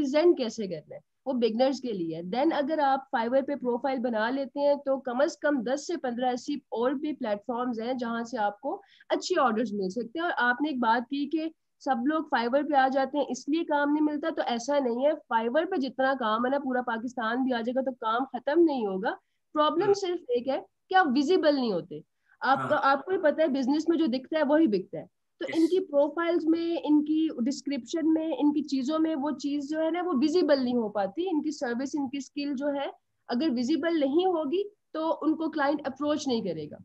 Present कैसे करना है, वो बिगनर्स के लिए है। देन अगर आप फाइवर पे प्रोफाइल बना लेते हैं तो कम से कम 10 से 15 ऐसी और भी प्लेटफॉर्म्स हैं जहां से आपको अच्छी ऑर्डर्स मिल सकते हैं। और आपने एक बात की कि सब लोग फाइवर पे आ जाते हैं इसलिए काम नहीं मिलता, तो ऐसा नहीं है। फाइवर पे जितना काम है ना, पूरा पाकिस्तान भी आ जाएगा तो काम खत्म नहीं होगा। प्रॉब्लम सिर्फ एक है कि आप विजिबल नहीं होते। आपको ही पता है बिजनेस में जो दिखता है वही बिकता है। तो इनकी प्रोफाइल्स में, इनकी डिस्क्रिप्शन में, इनकी चीजों में वो चीज जो है ना वो विजिबल नहीं हो पाती। इनकी सर्विस, इनकी स्किल जो है अगर विजिबल नहीं होगी तो उनको क्लाइंट अप्रोच नहीं करेगा।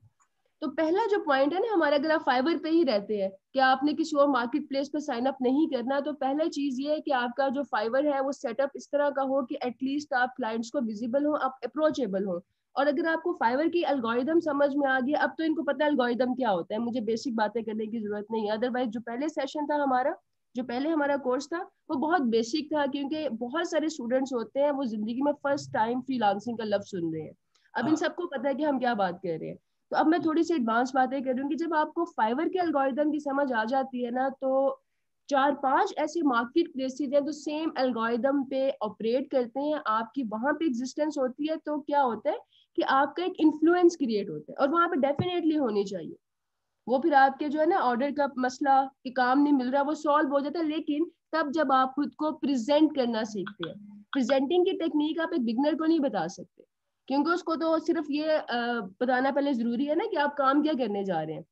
तो पहला जो पॉइंट है ना हमारा, अगर आप फाइवर पे ही रहते हैं कि आपने किसी और मार्केट प्लेस पे साइन अप नहीं करना, तो पहला चीज ये है कि आपका जो फाइवर है वो सेटअप इस तरह का हो कि एटलीस्ट आप क्लाइंट्स को विजिबल हो, आप अप्रोचेबल हो। और अगर आपको फाइवर की एल्गोरिदम समझ में आ गया, अब तो इनको पता है एल्गोरिदम क्या होता है, मुझे बेसिक बातें करने की जरूरत नहीं है। अदरवाइज जो पहले सेशन था हमारा, जो पहले हमारा कोर्स था वो बहुत बेसिक था, क्योंकि बहुत सारे स्टूडेंट्स होते हैं वो जिंदगी में फर्स्ट टाइम फ्रीलांसिंग का लफ्ज सुन रहे हैं। अब इन सबको पता है कि हम क्या बात कर रहे हैं। तो अब मैं थोड़ी सी एडवांस बातें कर रही हूँ कि जब आपको फाइवर के एल्गोरिदम की समझ आ जाती है ना, तो 4-5 ऐसे मार्केट प्लेसेस हैं जो सेम एल्गोरिदम पे ऑपरेट करते हैं, आपकी वहां पे एग्जिस्टेंस होती है। तो क्या होता है कि आपका एक इन्फ्लुएंस क्रिएट होता है, और वहां पे डेफिनेटली होनी चाहिए वो। फिर आपके जो है ना ऑर्डर का मसला कि काम नहीं मिल रहा वो सॉल्व हो जाता है। लेकिन तब जब आप खुद को प्रेजेंट करना सीखते हैं, प्रेजेंटिंग की टेक्निक आप एक बिगनर को नहीं बता सकते, क्योंकि उसको तो सिर्फ ये बताना पहले जरूरी है ना कि आप काम क्या करने जा रहे हैं।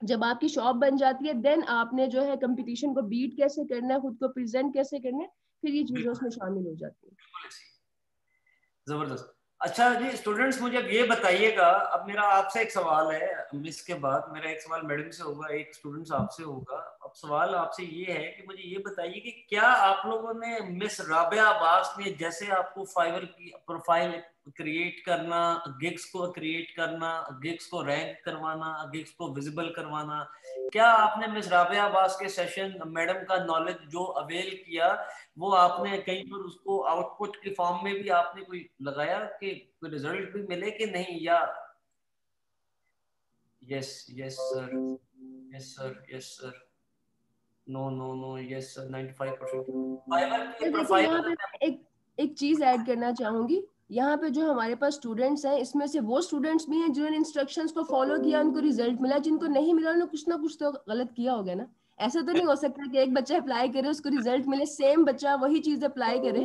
जब आपकी शॉप बन जाती है देन आपने जो है कंपटीशन को बीट कैसे करना है, खुद को प्रेजेंट कैसे करना है, फिर ये चीजें उसमें शामिल हो जाती है। जबरदस्त। अच्छा जी स्टूडेंट्स, मुझे अब ये बताइएगा, अब मेरा आपसे एक सवाल है, मिस के बाद मेरा एक सवाल मैडम से होगा, एक स्टूडेंट्स आपसे होगा। अब सवाल आपसे ये है कि मुझे ये बताइए कि क्या आप लोगों ने मिस राबिया अब्बास ने जैसे आपको फाइवर की प्रोफाइल क्रिएट करना, गिग्स को क्रिएट करना, गिग्स को रैंक करवाना, गिग्स को विजिबल करवाना, क्या आपने मिस राबिया अब्बास के सेशन मैडम का नॉलेज जो अवेल किया वो आपने कहीं पर उसको आउटपुट के फॉर्म में भी आपने कोई लगाया कि कोई रिजल्ट भी मिले कि नहीं? या yes yes sir, yes sir, yes sir, no no no, yes sir, 95%। Fibre की तो देखिए प्रोफाइल यहाँ पे मैं एक एक चीज ऐड करना चाहूंगी। यहाँ पे जो हमारे पास स्टूडेंट्स हैं इसमें से वो स्टूडेंट्स भी हैं जिन्होंने इंस्ट्रक्शंस को फॉलो किया, उनको रिजल्ट मिला। जिनको नहीं मिला उन्होंने कुछ ना कुछ तो गलत किया होगा ना। ऐसा तो नहीं हो सकता कि एक बच्चा अप्लाई करे उसको रिजल्ट मिले, सेम बच्चा वही चीज अप्लाई करे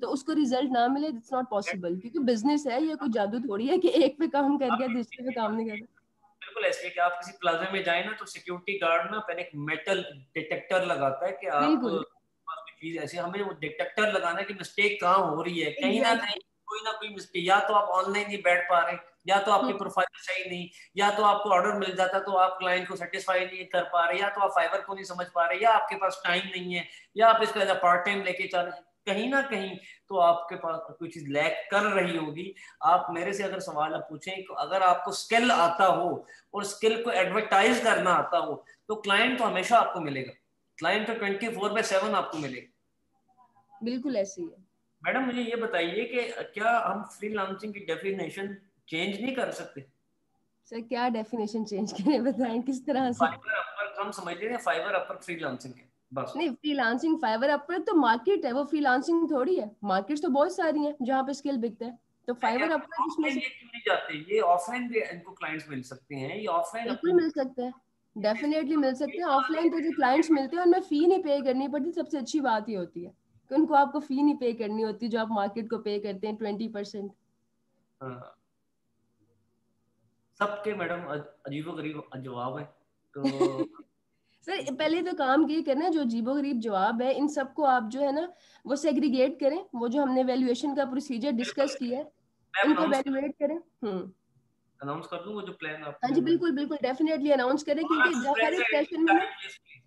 तो उसको रिजल्ट ना मिले। इट्स नॉट पॉसिबल, क्योंकि बिजनेस है, ये कोई जादू थोड़ी है कि एक पे काम कर गया दूसरे पे काम नहीं कर रहा। बिल्कुल ऐसे है कि आप किसी प्लाजा में जाए ना तो सिक्योरिटी गार्ड ना पहले एक मेटल डिटेक्टर लगाता है कि आप बिल्कुल चीज ऐसे, हमें वो डिटेक्टर लगाना है कि मिस्टेक कहाँ हो रही है, कहीं एग्जैक्टली। ना कोई मिस्टेक, या तो आप ऑनलाइन नहीं बैठ पा रहे, या तो आपकी प्रोफाइल सही नहीं, या तो आपको ऑर्डर मिल जाता तो आप क्लाइंट को सेटिस्फाई नहीं कर पा रहे, या तो आप फाइबर को नहीं समझ पा रहे, या आपके पास टाइम नहीं है, या आप इसको एज अ पार्ट टाइम लेके चल रहे हैं, कहीं ना कहीं तो आपके पास कोई चीज लैक कर रही होगी। आप मेरे से अगर सवाल आप पूछें तो अगर आपको स्किल आता हो और स्किल को एडवर्टाइज करना आता हो तो क्लाइंट तो हमेशा आपको मिलेगा, क्लाइंट तो 24/7 आपको मिलेगा। बिल्कुल ऐसे ही है। मैडम मुझे ये बताइए कि क्या हम फ्रीलांसिंग की डेफिनेशन चेंज नहीं कर सकते? सर क्या डेफिनेशन चेंज करें, बताएं किस तरह से। फाइवर अपवर्क हम समझ लेते हैं, फाइवर अपवर्क फ्रीलांसिंग है बस। नहीं, फ्रीलांसिंग फाइवर अपवर्क तो मार्केट है, वो फ्रीलांसिंग थोड़ी है। मार्केट्स तो बहुत सारी हैं जहाँ पे स्किल बिकता है, तो फाइवर अपवर्क उसमें ऑफलाइन से। ये क्यों नहीं जाते? ये ऑफलाइन भी इनको क्लाइंट्स मिल सकते हैं, ये ऑफलाइन बिल्कुल अपनी मिल सकते हैं, डेफिनेटली मिल सकते हैं। ऑफलाइन तो जो क्लाइंट्स मिलते हैं उनमें फी नहीं पे करनी पड़ती। सबसे अच्छी बात ये होती है कि उनको आपको फी नहीं पे करनी होती जो आप मार्केट को पे करते हैं 20%। हाँ, सबके मैडम अजीबो गरीब जवाब है तो। सर पहले तो काम ये करना है, जो अजीबोगरीब जवाब है इन सबको आप जो है ना वो सेग्रीगेट करें। वो जो हमने वैल्यूएशन का प्रोसीजर बिल्कुल, डिस्कस किया है मैं इनको वैल्यूएट करें। अनाउंस कर दूं वो जो प्लान हाँ आपने जी बिल्कुल बिल्कुल, डेफिनेटली अनाउंस करें, क्योंकि हर एक सेशन में ना,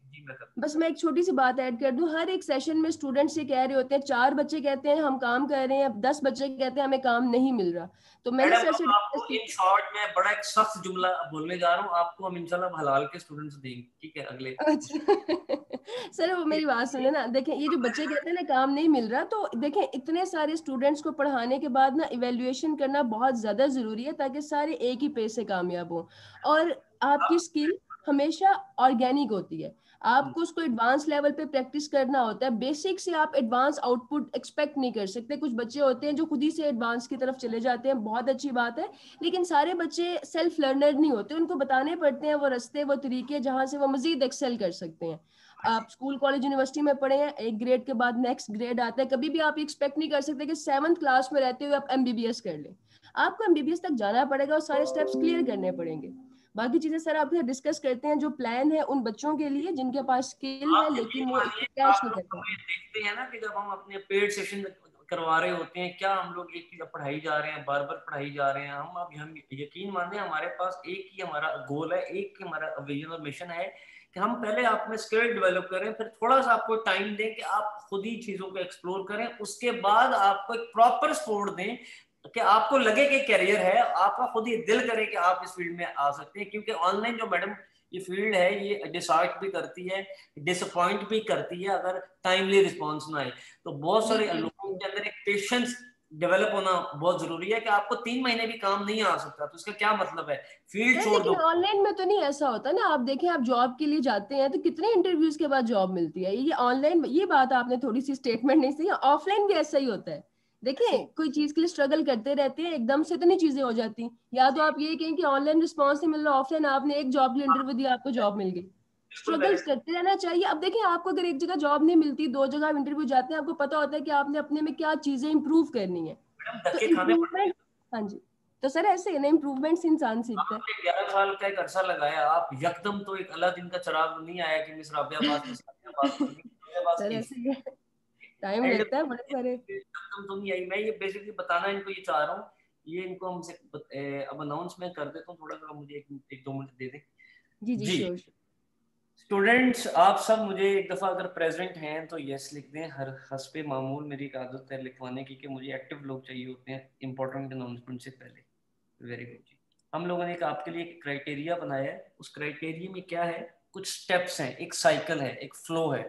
जी मैं कर। बस मैं एक छोटी सी बात ऐड कर दूं, हर एक सेशन में स्टूडेंट्स ये कह रहे होते हैं, 4 बच्चे कहते हैं हम काम कर रहे हैं, 10 बच्चे कहते हैं हमें काम नहीं मिल रहा। तो मैंने मैडम सर से अब डिस्कस आपको इन किया। शॉर्ट में बड़ा एक सख्त जुमला बोलने जा रहा हूँ, आपको हम इंशाल्लाह हलाल के स्टूडेंट्स देंगे, ठीक है अगले। अच्छा सर वो मेरी बात सुने ना, देखें ये जो बच्चे कहते हैं ना काम नहीं मिल रहा, तो देखें इतने सारे स्टूडेंट्स को पढ़ाने के बाद ना इवेल्युएशन करना बहुत ज्यादा जरूरी है ताकि सारे एक ही पेज से कामयाब हो। और आपकी स्किल हमेशा ऑर्गेनिक होती है। आपको उसको एडवांस लेवल पे प्रैक्टिस करना होता है। बेसिक से आप एडवांस आउटपुट एक्सपेक्ट नहीं कर सकते। कुछ बच्चे होते हैं जो खुद ही से एडवांस की तरफ चले जाते हैं, बहुत अच्छी बात है, लेकिन सारे बच्चे सेल्फ लर्नर नहीं होते। उनको बताने पड़ते हैं वो रास्ते, वो तरीके जहाँ से वो मजीद एक्सेल कर सकते हैं। आप स्कूल कॉलेज यूनिवर्सिटी में पढ़े हैं, एक ग्रेड के बाद नेक्स्ट ग्रेड आता है, कभी भी आप एक्सपेक्ट नहीं कर सकते कि 7th क्लास में रहते हुए आप एमबीबीएस कर लें। आपको एमबीबीएस तक जाना पड़ेगा और सारे स्टेप्स क्लियर करने पड़ेंगे। बाकी चीजें सर आपसे डिस्कस करते हैं। जो प्लान है उन बच्चों के लिए जिनके पास स्किल है आप यकीन लेकिन वो मानिए, कैश आप नहीं लोग कर हमें पाते। देखते हैं ना कि जब हम अपने पेड सेशन करवा रहे होते हैं, क्या हम लोग एक चीज पढ़ाई जा रहे हैं, बार बार पढ़ाई जा रहे हैं। हम यकीन माने हमारे पास एक ही हमारा गोल है, एक ही हमारा विजन और मिशन है कि हम पहले आप में स्किल डेवलप करें, फिर थोड़ा सा आपको टाइम दें कि आप खुद ही चीजों को एक्सप्लोर करें, उसके बाद आपको एक प्रॉपर सपोर्ट दें कि आपको लगे कि कैरियर है, आपका खुद ही दिल करे कि आप इस फील्ड में आ सकते हैं। क्योंकि ऑनलाइन जो मैडम ये फील्ड है, ये डिसहार्ट भी करती है, डिसअपॉइंट भी करती है अगर टाइमली रिस्पॉन्स ना आए। तो बहुत सारे बिल्कुल लोगों के अंदर एक पेशेंस डेवलप होना बहुत जरूरी है कि आपको 3 महीने भी काम नहीं आ सकता तो इसका क्या मतलब है, फील्ड सर, छोड़ लेकिन दो। ऑनलाइन में तो नहीं ऐसा होता ना। आप देखें, आप जॉब के लिए जाते हैं तो कितने इंटरव्यूज के बाद जॉब मिलती है। ये ऑनलाइन, ये बात आपने थोड़ी सी स्टेटमेंट नहीं सही। ऑफलाइन भी ऐसा ही होता है। देखिए, कोई चीज के लिए स्ट्रगल करते रहते हैं, एकदम से तो नहीं चीजें हो जाती। या तो आप ये कहें कि ऑनलाइन रिस्पॉन्स नहीं मिल रहा, ऑफलाइन आपने एक जॉब के लिए इंटरव्यू दिया, आपको जॉब मिल गई। बिल्कुल स्ट्रगल्स करेक्ट। करते रहना चाहिए। अब देखिए, आपको अगर एक जगह जॉब नहीं मिलती, 2 जगह इंटरव्यू जाते हैं, आपको पता होता है कि आपने अपने में क्या चीजें इंप्रूव करनी है। मैडम तो धक्के खाने पड़ते हैं। इम्प्रूवमेंट, हाँ जी, तो सर ऐसे है ना, इम्प्रूवमेंट से इंसान सीखता है। आपने 11 साल का एक अरसा लगाया, आप यकदम तो एक अल्लाह दिन का चराग नहीं आया कि मिस राबिया पास, मिस राबिया पास कर गई, मेरे पास सर एक ऐसे ही है, टाइम एंड लगता है बड़े सारे। एकदम तो नहीं आई। मैं ये बेसिकली बताना इनको ये चाह रहा हूँ, ये इनको हमसे अब अनाउंसमेंट कर देता हूँ, थोड़ा सा मुझे एक दो मिनट दे दें। जी जी, जी श्योर श्योर। स्टूडेंट्स, आप सब मुझे एक दफ़ा अगर प्रेजेंट हैं तो यस लिख दें। हर हस्बे मामूल मेरी एक आदत है लिखवाने की कि मुझे एक्टिव लोग चाहिए होते हैं इंपॉर्टेंट अनाउंसमेंट से पहले। वेरी गुड जी। हम लोगों ने एक आपके लिए एक क्राइटेरिया बनाया है। उस क्राइटेरिया में क्या है, कुछ स्टेप्स हैं, एक साइकिल है, एक फ्लो है।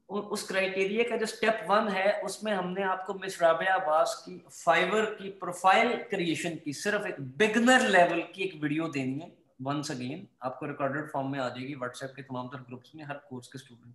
उस क्राइटेरिया का जो स्टेप 1 है उसमें हमने आपको मिस राबिया अब्बास की फाइवर की प्रोफाइल क्रिएशन की सिर्फ एक बिगनर लेवल की एक वीडियो देनी है। वंस अगेन आपको रिकॉर्डेड फॉर्म में आ जाएगी व्हाट्सएप के तमाम तर ग्रुप्स में, हर कोर्स के स्टूडेंट।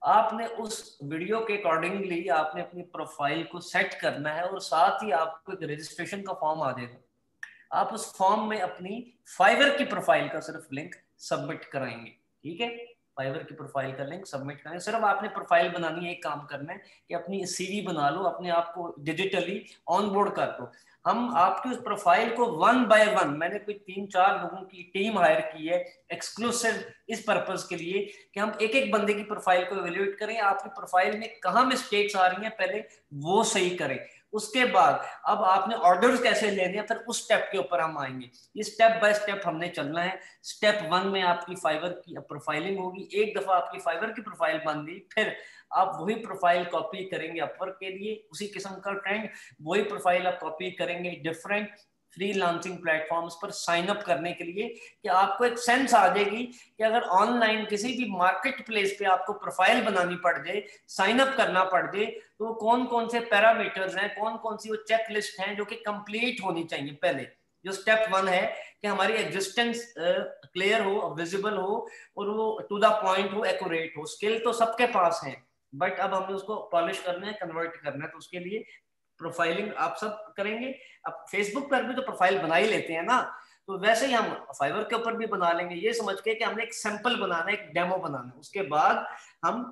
आपने उस वीडियो के अकॉर्डिंगली आपने अपनी प्रोफाइल को सेट करना है और साथ ही आपको एक रजिस्ट्रेशन का फॉर्म आ जाएगा। आप उस फॉर्म में अपनी फाइवर की प्रोफाइल का सिर्फ लिंक सबमिट कराएंगे। ठीक है, फाइवर की प्रोफाइल का लिंक सबमिट करें। सिर्फ आपने प्रोफाइल बनानी है, एक काम करना है कि अपनी सीवी बना लो, अपने आप को डिजिटली ऑनबोर्ड कर लो। हम आपकी उस प्रोफाइल को 1 बाय 1, मैंने कोई 3-4 लोगों की टीम हायर की है एक्सक्लूसिव इस पर्पस के लिए कि हम एक एक बंदे की प्रोफाइल को एवेल्युएट करें, आपकी प्रोफाइल में कहाँ मिस्टेक्स आ रही हैं पहले वो सही करें। उसके बाद अब आपने ऑर्डर्स कैसे लेने हैं, फिर उस स्टेप के ऊपर हम आएंगे। ये स्टेप बाय स्टेप हमने चलना है। स्टेप 1 में आपकी फाइवर की प्रोफाइलिंग होगी। एक दफा आपकी फाइवर की प्रोफाइल बन गई, फिर आप वही प्रोफाइल कॉपी करेंगे अपवर्क के लिए, उसी किस्म का ट्रेंड, वही प्रोफाइल आप कॉपी करेंगे डिफरेंट फ्रीलांसिंग प्लेटफॉर्म्स पर साइन अप करने के लिए, कि आपको एक सेंस आ जाएगी कि अगर ऑनलाइन किसी भी मार्केट प्लेस पे आपको प्रोफाइल बनानी पड़ जाए, साइन अप करना पड़ जाए, तो कौन कौन से पैरामीटर्स हैं, कौन कौन सी वो चेक लिस्ट हैं जो कि कंप्लीट होनी चाहिए। पहले जो स्टेप 1 है कि हमारी एग्जिस्टेंस क्लियर हो, विजिबल हो और वो टू द पॉइंट हो, एक्यूरेट हो। स्किल तो सबके पास है बट अब हमें उसको पॉलिश करना है, कन्वर्ट करना है, तो उसके लिए प्रोफाइलिंग आप सब करेंगे। अब फेसबुक पर भी तो प्रोफाइल बना ही लेते हैं ना, तो वैसे ही हम फाइवर के ऊपर भी बना लेंगे, ये समझ के कि हमने एक सैंपल बनाना है, एक डेमो बनाना है। उसके बाद हम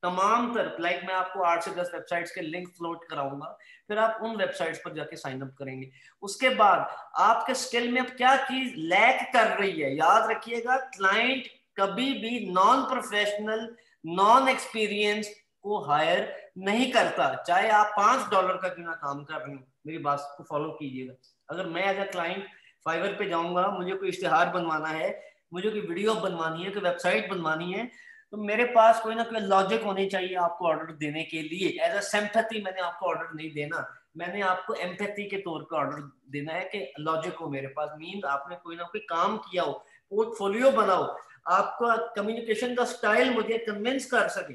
तमाम तरफ, लाइक मैं आपको 8 से 10 वेबसाइट्स के लिंक फ्लोट कराऊंगा, फिर आप उन वेबसाइट्स पर जाके साइन अप करेंगे। उसके बाद आपके स्किल में अब क्या चीज लैक कर रही है, याद रखिएगा क्लाइंट कभी भी नॉन प्रोफेशनल, नॉन एक्सपीरियंस को हायर नहीं करता, चाहे आप $5 का क्यों ना काम कर रहे हो। मेरी बात को फॉलो कीजिएगा। अगर मैं एज अ क्लाइंट फाइवर पे जाऊंगा, मुझे कोई इश्तिहार बनवाना है, मुझे कोई वीडियो बनवानी है, कोई वेबसाइट बनवानी है, तो मेरे पास कोई ना कोई लॉजिक होनी चाहिए आपको ऑर्डर देने के लिए। एज अ सिंपैथी मैंने आपको ऑर्डर नहीं देना, मैंने आपको एम्पैथी के तौर पे ऑर्डर देना है कि लॉजिक हो मेरे पास, मीन आपने कोई ना कोई काम किया हो, पोर्टफोलियो बनाओ, आपका कम्युनिकेशन का स्टाइल मुझे कन्विंस कर सके,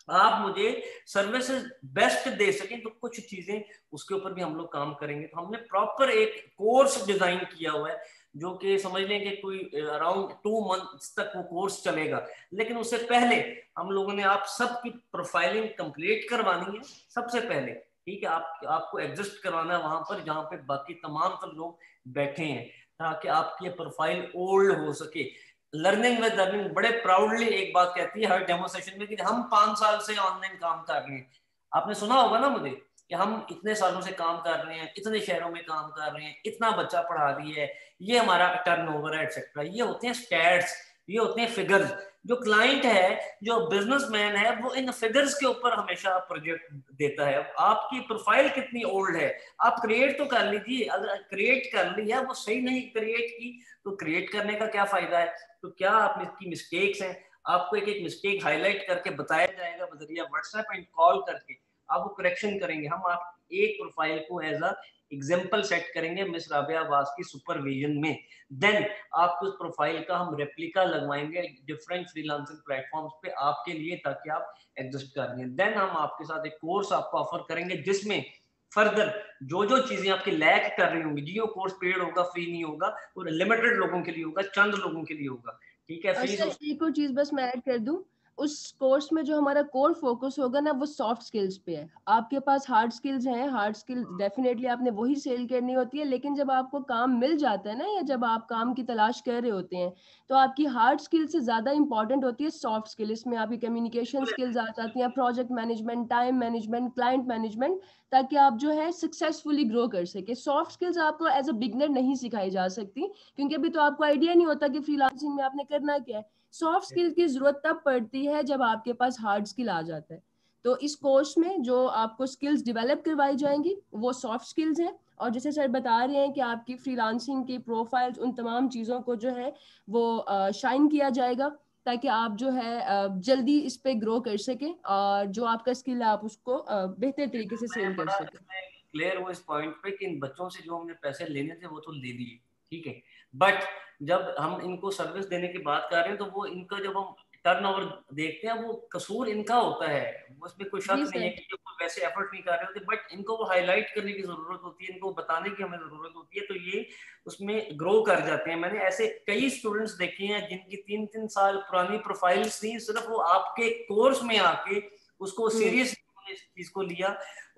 आप मुझे सर्विसेज बेस्ट दे सकें। तो कुछ चीजें उसके ऊपर भी हम लोग काम करेंगे। तो हमने प्रॉपर एक कोर्स डिजाइन किया हुआ है जो कि समझ लें कि कोई अराउंड 2 मंथ्स तक वो कोर्स चलेगा। लेकिन उससे पहले हम लोगों ने आप सबकी प्रोफाइलिंग कंप्लीट करवानी है सबसे पहले, ठीक है। आपको एग्जिस्ट करवाना है वहां पर जहां पे बाकी तमाम सब लोग बैठे हैं, ताकि आपकी प्रोफाइल ओल्ड हो सके। लर्निंग विद लर्निंग बड़े प्राउडली एक बात कहती है हर डेमो सेशन में कि हम 5 साल से ऑनलाइन काम कर रहे हैं। आपने सुना होगा ना मुझे कि हम इतने सालों से काम कर रहे हैं, इतने शहरों में काम कर रहे हैं, इतना बच्चा पढ़ा दिया है, ये हमारा टर्नओवर है एक्सेट्रा। ये होते हैं स्टैट्स, ये होते हैं फिगर्स। जो क्लाइंट है, जो बिजनेसमैन है, वो इन फिगर्स के ऊपर हमेशा प्रोजेक्ट देता है। अब आपकी प्रोफाइल कितनी ओल्ड है, आप क्रिएट तो कर लीजिए। अगर क्रिएट कर ली है, वो सही नहीं क्रिएट की, तो क्रिएट करने का क्या फायदा है। तो क्या आप इसकी मिस्टेक्स हैं, आपको एक एक मिस्टेक हाईलाइट करके बताया जाएगा बजरिया व्हाट्सएप एंड कॉल करके, आप वो करेक्शन करेंगे। हम आप एक प्रोफाइल को एज अ एग्जाम्पल सेट करेंगे मिस राबिया अब्बास की सुपरविजन में। देन आपको उस प्रोफाइल का हम रेप्लिका लगवाएंगे डिफरेंट फ्रीलांसिंग प्लेटफॉर्म्स पे आपके लिए, ताकि आप एग्जिस्ट कर लें। देन हम आपके साथ एक कोर्स आपको ऑफर करेंगे जिसमें फर्दर जो जो चीजें आपकी लैक कर रही होंगी, जी वो कोर्स पेड होगा, फ्री नहीं होगा, और लिमिटेड लोगों के लिए होगा, चंद लोगों के लिए होगा, ठीक है। और फीस सर एक और चीज बस मैं ऐड कर दूं, उस कोर्स में जो हमारा कोर फोकस होगा ना वो सॉफ्ट स्किल्स पे है। आपके पास हार्ड स्किल्स हैं, हार्ड स्किल डेफिनेटली आपने वही सेल करनी होती है, लेकिन जब आपको काम मिल जाता है ना, या जब आप काम की तलाश कर रहे होते हैं, तो आपकी हार्ड स्किल से ज्यादा इंपॉर्टेंट होती है सॉफ्ट स्किल। इसमें आपकी कम्युनिकेशन स्किल्स आ जाती हैं, project management, time management, client management, ताकि आप जो है सक्सेसफुली ग्रो कर सके। सॉफ्ट स्किल्स आपको एज अ बिगनर नहीं सिखाई जा सकती, क्योंकि अभी तो आपको आइडिया नहीं होता कि फ्रीलांसिंग में आपने करना क्या है। सॉफ्ट स्किल की जरूरत तब पड़ती है जब आपके पास हार्ड स्किल आ जाता है। तो इस कोर्स में जो आपको स्किल्स डेवलप करवाई जाएंगी वो सॉफ्ट स्किल्स हैं। और जैसे सर बता रहे हैं कि आपकी फ्रीलांसिंग की प्रोफाइल्स, उन तमाम चीज़ों को जो है वो शाइन किया जाएगा, ताकि आप जो है जल्दी इस पे ग्रो कर सके, और जो आपका स्किल है आप उसको बेहतर तरीके से मैं सेल कर बड़ा सके। क्लियर हूँ इस पॉइंट पे कि इन बच्चों से जो हमने पैसे लेने थे वो तो ले लिए, ठीक है। बट जब हम इनको सर्विस देने की बात कर रहे हैं, तो वो इनका जब हम टर्नओवर देखते हैं, वो कसूर इनका होता है, वो उसमें कोई शक जी नहीं है सर। कि जो कोई वैसे एफर्ट नहीं कर रहे होते, बट इनको वो हाईलाइट करने की जरूरत होती है, इनको बताने की हमें जरूरत होती है, तो ये उसमें ग्रो कर जाते हैं। मैंने ऐसे कई स्टूडेंट्स देखे हैं जिनकी 3-3 साल पुरानी प्रोफाइल्स थी, सिर्फ वो आपके कोर्स में आके उसको हम्म। सीरियसली इस चीज को लिया,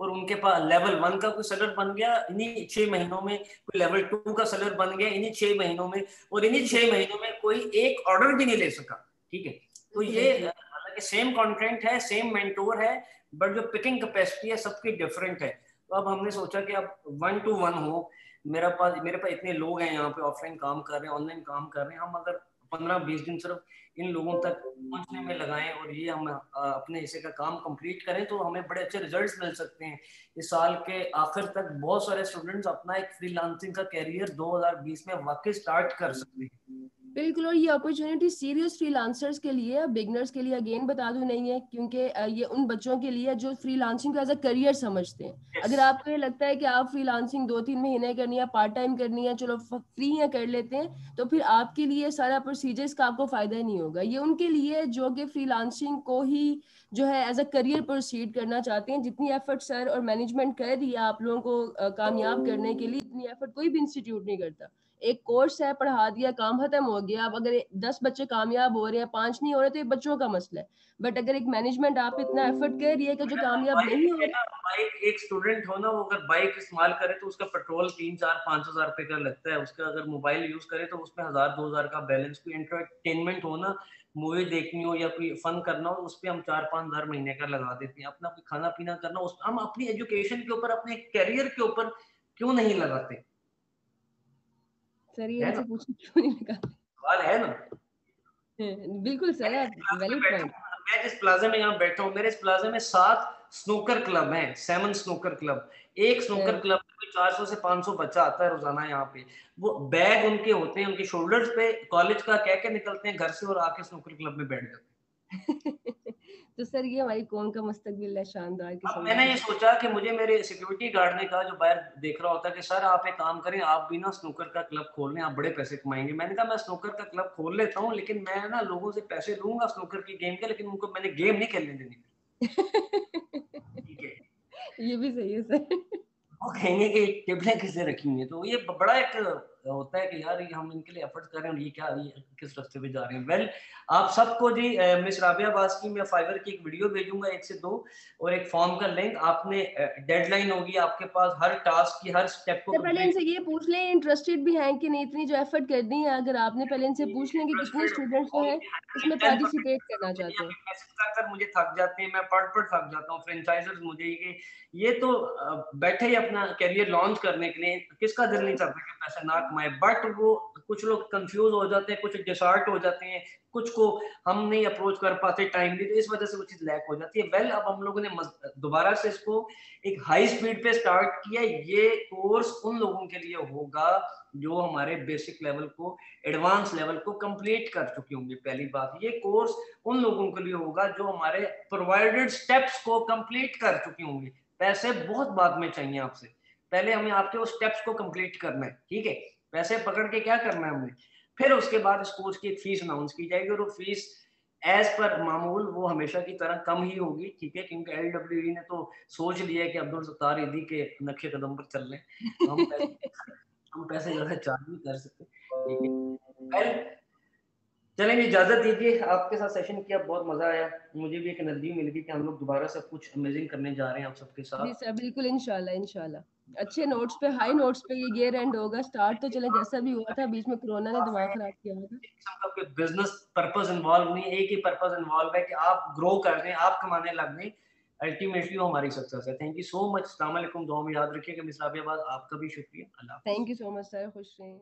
और उनके पास लेवल 1 का कोई सेलर बन गया इन्हीं 6 महीनों में, कोई लेवल 2 का सेलर बन गया इन्हीं 6 महीनों में, और इन्हीं 6 महीनों में कोई एक ऑर्डर भी नहीं ले सका, ठीक है। तो ये डेफिनेटली। हालांकि सेम कंटेंट है, सेम मेंटोर है, बट जो पिकिंग कैपेसिटी है सबकी डिफरेंट है। तो अब हमने सोचा कि अब 1-to-1 हो। मेरे पास इतने लोग हैं यहाँ पे ऑफलाइन काम कर रहे हैं, ऑनलाइन काम कर रहे हैं, हम अगर 15-20 दिन सिर्फ इन लोगों तक पहुंचने में लगाएं और ये हम अपने हिस्से का काम कंप्लीट करें, तो हमें बड़े अच्छे रिजल्ट्स मिल सकते हैं। इस साल के आखिर तक बहुत सारे स्टूडेंट्स अपना एक फ्रीलांसिंग का कैरियर 2020 में वाकई स्टार्ट कर सकते हैं। बिल्कुल। और ये अपॉर्चुनिटी सीरियस फ्रीलांसर्स के लिए, बिगनर्स के लिए अगेन बता दूं नहीं है, क्योंकि ये उन बच्चों के लिए जो फ्रीलांसिंग को एज अ करियर समझते हैं। यस। अगर आपको ये लगता है कि आप फ्रीलांसिंग 2-3 महीने करनी है, पार्ट टाइम करनी है, चलो फ्री है कर लेते हैं, तो फिर आपके लिए सारा प्रोसीजर्स का आपको फायदा नहीं होगा। ये उनके लिए जो कि फ्रीलांसिंग को ही जो है एज अ करियर प्रोसीड करना चाहते हैं। जितनी एफर्ट सर और मैनेजमेंट कर रही है आप लोगों को कामयाब करने के लिए, इतनी एफर्ट कोई भी इंस्टीट्यूट नहीं करता। एक कोर्स है, पढ़ा दिया, काम खत्म हो गया। अब अगर 10 बच्चे कामयाब हो रहे हैं, 5 नहीं हो रहे, तो ये बच्चों का मसला है। बट अगर एक मैनेजमेंट आप इतना एफर्ट कर रही है कि जो कामयाब नहीं हो रहे। बाइक एक स्टूडेंट हो ना, वो अगर बाइक इस्तेमाल करे तो उसका पेट्रोल 3-4-5 हजार रुपए का लगता है। उसका अगर मोबाइल यूज करे तो उसमें 1000-2000 का बैलेंस। कोई एंटरटेनमेंट हो ना, मूवी देखनी हो या कोई फन करना हो, उस पर हम 4-5 हजार महीने का लगा देते हैं। अपना कोई खाना पीना करना, उस हम अपनी एजुकेशन के ऊपर, अपने करियर के ऊपर क्यों नहीं लगाते? सर ये है ना, इनसे पूछने क्यों नहीं लगा? सवाल है ना। बिल्कुल सर, आप वैलिड पॉइंट। मैं जिस प्लाजा में यहाँ बैठा हूँ, मेरे इस प्लाजा में 7 स्नूकर क्लब हैं, 7 स्नूकर क्लब। एक स्नूकर क्लब में कोई 400 से 500 बच्चा आता है रोजाना यहाँ पे। वो बैग उनके होते हैं उनके शोल्डर्स पे, कॉलेज का कह के निकलते हैं घर से और आके स्नूकर क्लब में बैठ जाते हैं। तो सर ये हमारी कौम का मुस्तकबिल है, शानदार अब किस्म मैंने का। ये सोचा कि मुझे मेरे सिक्योरिटी गार्ड ने कहा, जो बाहर देख रहा होता है, कि सर आप एक काम करें, आप भी ना स्नूकर का क्लब खोल लें, आप बड़े पैसे कमाएंगे। मैंने कहा मैं स्नूकर का क्लब खोल लेता हूँ, लेकिन मैं ना लोगों से पैसे लूंगा स्नूकर की गेम के, लेकिन उनको मैंने गेम नहीं खेलने देनी। ठीक है। ये भी सही है सर। वो कहेंगे कि टेबलें किसने रखी हुई है। तो ये बड़ा एक होता है कि यार ये हम इनके लिए एफर्ट कर रहे हैं, ये क्या, ये किस रास्ते पे जा रहे हैं। वेल आप सबको जी मिस राबिया बास की मैं फाइवर की एक वीडियो भेजूंगा 1 से 2 और एक फॉर्म का लिंक। आपने डेडलाइन होगी आपके पास हर टास्क की, हर स्टेप को तो पहले कंप्लीट। इनसे ये पूछ लें इंटरेस्टेड भी हैं कि नहीं, इतनी जो एफर्ट करनी है, अगर आपने पहले इनसे पूछ लें कि कितने इंटरेस्टेड स्टूडेंट्स जो है इसमें 10%। पार्टिसिपेट करना चाहते हैं। मैसेज कर कर मुझे थक जाते हैं, मैं पढ़ थक जाता हूँ। फ्रेंचाइजर्स मुझे ये तो बैठे ही अपना करियर लॉन्च करने के लिए, किसका दिल नहीं चाहता कि पैसा ना कमाए, बट वो कुछ लोग कंफ्यूज हो जाते हैं, कुछ डिसहार्ट हो जाते हैं, कुछ को हम नहीं अप्रोच कर पाते टाइमली, तो इस वजह से वो चीज लैक हो जाती है। वेल अब हम लोगों ने दोबारा से इसको एक हाई स्पीड पे स्टार्ट किया। ये कोर्स उन लोगों के लिए होगा जो हमारे बेसिक लेवल को, एडवांस लेवल को कंप्लीट कर चुके होंगे। पहली बात, ये कोर्स उन लोगों के लिए होगा जो हमारे प्रोवाइडेड स्टेप्स को कंप्लीट कर चुके होंगे। पैसे बहुत बाद में चाहिए आपसे, पहले हमें आपके वो स्टेप्स को कंप्लीट करना है, ठीक है। पैसे पकड़ के क्या करना है हमने, फिर उसके बाद इस कोर्स की फीस अनाउंस की जाएगी और वो फीस एज पर मामूल वो हमेशा की तरह कम ही होगी, ठीक है, क्योंकि LWE ने तो सोच लिया है कि अब्दुल सत्तार ईदी के नक्शे कदम पर चल रहे हैं, तो हम पैसे ज्यादा चार्ज नहीं कर सकते, ठीक है। वेल चलेंगे, इजाजत दीजिए, आपके साथ सेशन किया बहुत मजा आया, मुझे भी एक एनर्जी मिल गई कि हम लोग दोबारा से कुछ अमेजिंग करने जा रहे हैं आप सबके जी साथ। सर, बिल्कुल, इंशाल्लाह इंशाल्लाह अच्छे नोट्स पे, हाई नोट्स पे ये ईयर एंड होगा। स्टार्ट तो चले जैसा भी हुआ था, बीच में कोरोना ने दिमाग खराब किया था। का कोई बिजनेस पर्पस इन्वॉल्व नहीं, एक ही पर्पस इन्वॉल्व है कि आप ग्रो कर रहे हैं, आप कमाने लग गए, अल्टीमेटली वो हमारी सक्सेस है। थैंक यू सो मच, अस्सलाम वालेकुम, दुआ में याद रखिएगा। मिस राबिया, आपका भी शुक्रिया, अल्लाह हाफिज। Thank you so much sir, खुश रहें।